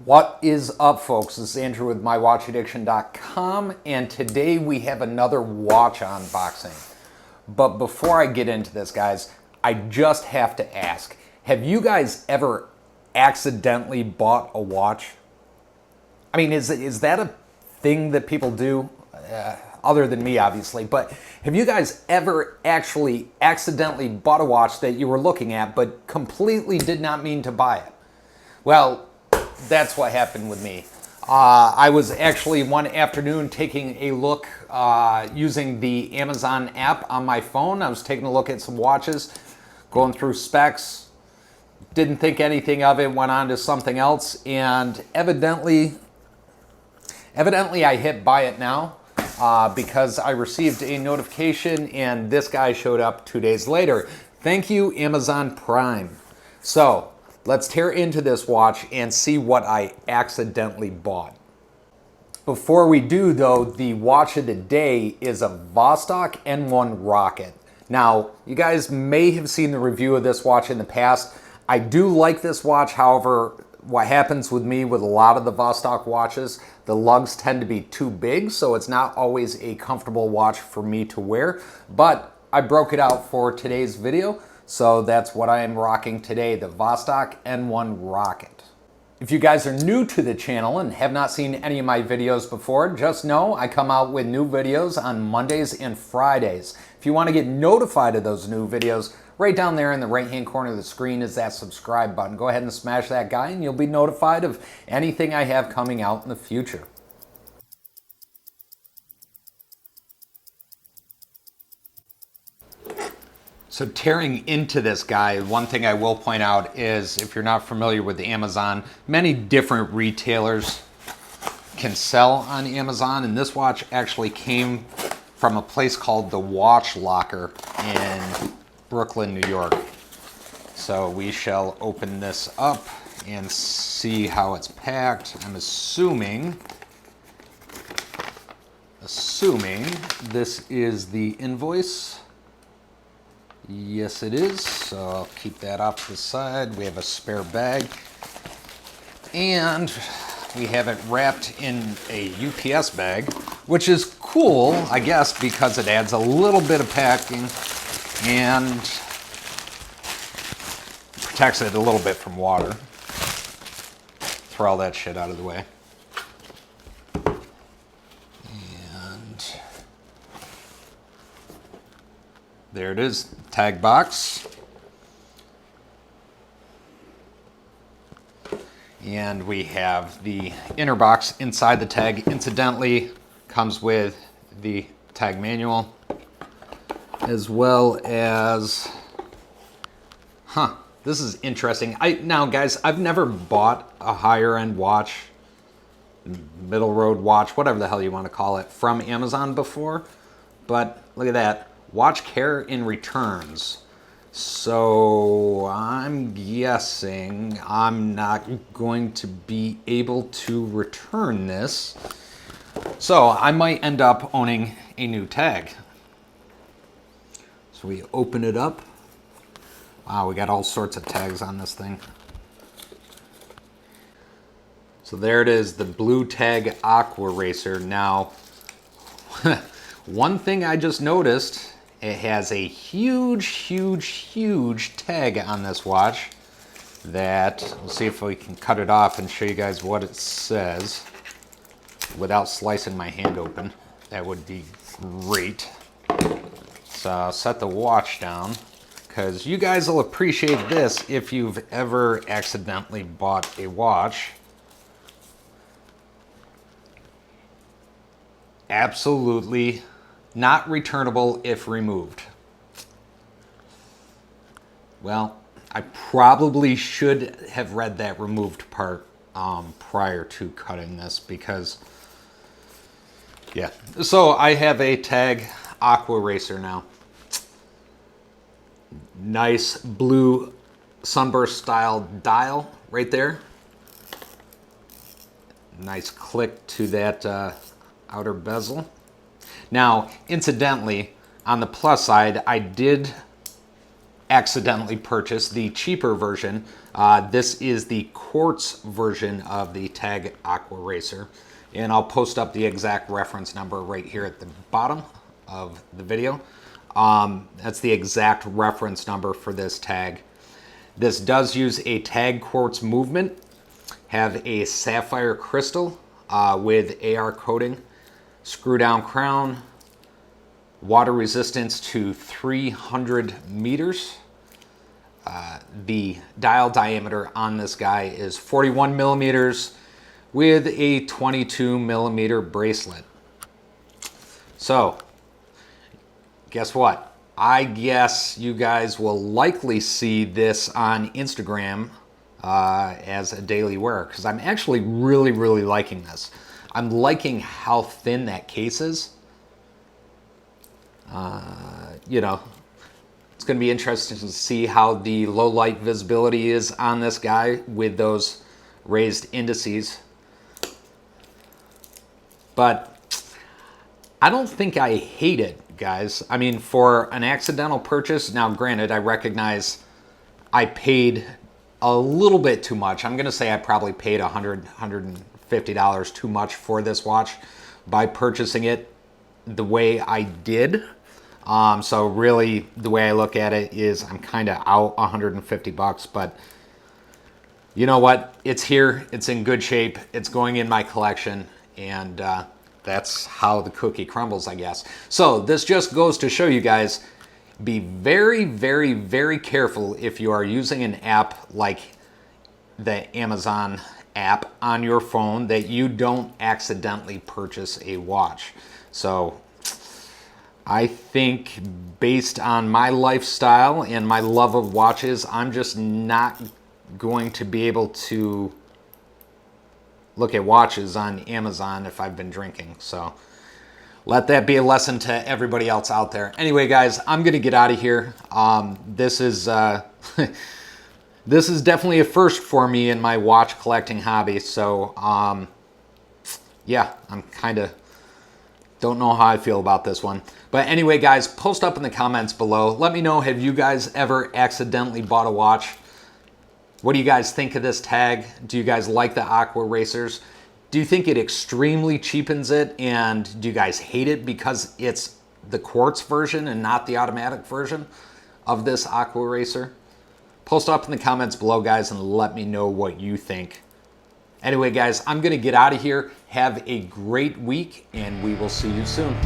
What is up, folks? This is Andrew with mywatchaddiction.com, and today we have another watch unboxing. But before I get into this, guys, I just have to ask, have you guys ever accidentally bought a watch? I mean, is that a thing that people do? Other than me, obviously, but have you guys ever actually accidentally bought a watch that you were looking at but completely did not mean to buy it? Well, that's what happened with me. I was actually one afternoon taking a look using the Amazon app on my phone. I was taking a look at some watches, going through specs, didn't think anything of it, went on to something else, and evidently I hit buy it now because I received a notification and this guy showed up 2 days later. Thank you, Amazon Prime. So let's tear into this watch and see what I accidentally bought. Before we do, though, the watch of the day is a Vostok N1 Rocket. Now, you guys may have seen the review of this watch in the past. I do like this watch. However, what happens with me with a lot of the Vostok watches, the lugs tend to be too big, so it's not always a comfortable watch for me to wear. But I broke it out for today's video, so that's what I am rocking today, the Vostok N1 Rocket. If you guys are new to the channel and have not seen any of my videos before, just know I come out with new videos on Mondays and Fridays. If you want to get notified of those new videos, right down there in the right-hand corner of the screen is that subscribe button. Go ahead and smash that guy and you'll be notified of anything I have coming out in the future. So tearing into this guy, one thing I will point out is, if you're not familiar with Amazon, many different retailers can sell on Amazon, and this watch actually came from a place called the Watch Locker in Brooklyn, New York. So we shall open this up and see how it's packed. I'm assuming this is the invoice. Yes, it is. So I'll keep that off to the side. We have a spare bag. And we have it wrapped in a UPS bag, which is cool, I guess, because it adds a little bit of packing and protects it a little bit from water. Throw all that shit out of the way. And there it is, tag box. And we have the inner box inside the tag. Incidentally, comes with the tag manual, as well as, this is interesting. Now guys, I've never bought a higher end watch, middle road watch, whatever the hell you want to call it, from Amazon before, but look at that. Watch care in returns. So I'm guessing I'm not going to be able to return this. So I might end up owning a new tag. So we open it up. Wow, we got all sorts of tags on this thing. So there it is, the blue tag Aquaracer. Now, one thing I just noticed, it has a huge tag on this watch that, we'll see if we can cut it off and show you guys what it says without slicing my hand open. That would be great. So I'll set the watch down, because you guys will appreciate this if you've ever accidentally bought a watch. Absolutely not returnable if removed. Well, I probably should have read that removed part prior to cutting this, because, yeah. So I have a tag Aquaracer now. Nice blue sunburst style dial right there. Nice click to that outer bezel. Now, incidentally, on the plus side, I did accidentally purchased the cheaper version. This is the Quartz version of the Heuer Aquaracer. And I'll post up the exact reference number right here at the bottom of the video. That's the exact reference number for this tag. This does use a tag quartz movement, have a sapphire crystal with AR coating, screw down crown, water resistance to 300 meters. The dial diameter on this guy is 41 millimeters with a 22 millimeter bracelet. So, guess what? I guess you guys will likely see this on Instagram as a daily wear, because I'm actually really liking this. I'm liking how thin that case is. You know, it's going to be interesting to see how the low light visibility is on this guy with those raised indices. But I don't think I hate it, guys. I mean, for an accidental purchase, now granted, I recognize I paid a little bit too much. I'm going to say I probably paid $150 too much for this watch by purchasing it the way I did. So really, the way I look at it is I'm kind of out 150 bucks, but you know what? It's here. It's in good shape. It's going in my collection, and that's how the cookie crumbles, I guess. So this just goes to show you guys, be very careful if you are using an app like the Amazon app on your phone, that you don't accidentally purchase a watch. So I think based on my lifestyle and my love of watches, I'm just not going to be able to look at watches on Amazon if I've been drinking. So let that be a lesson to everybody else out there. Anyway, guys, I'm going to get out of here. This is this is definitely a first for me in my watch collecting hobby. So yeah, I'm kind of don't know how I feel about this one. But anyway, guys, post up in the comments below. Let me know, have you guys ever accidentally bought a watch? What do you guys think of this tag? Do you guys like the Aquaracers? Do you think it extremely cheapens it? And do you guys hate it because it's the quartz version and not the automatic version of this Aquaracer? Post up in the comments below, guys, and let me know what you think. Anyway, guys, I'm going to get out of here. Have a great week, and we will see you soon.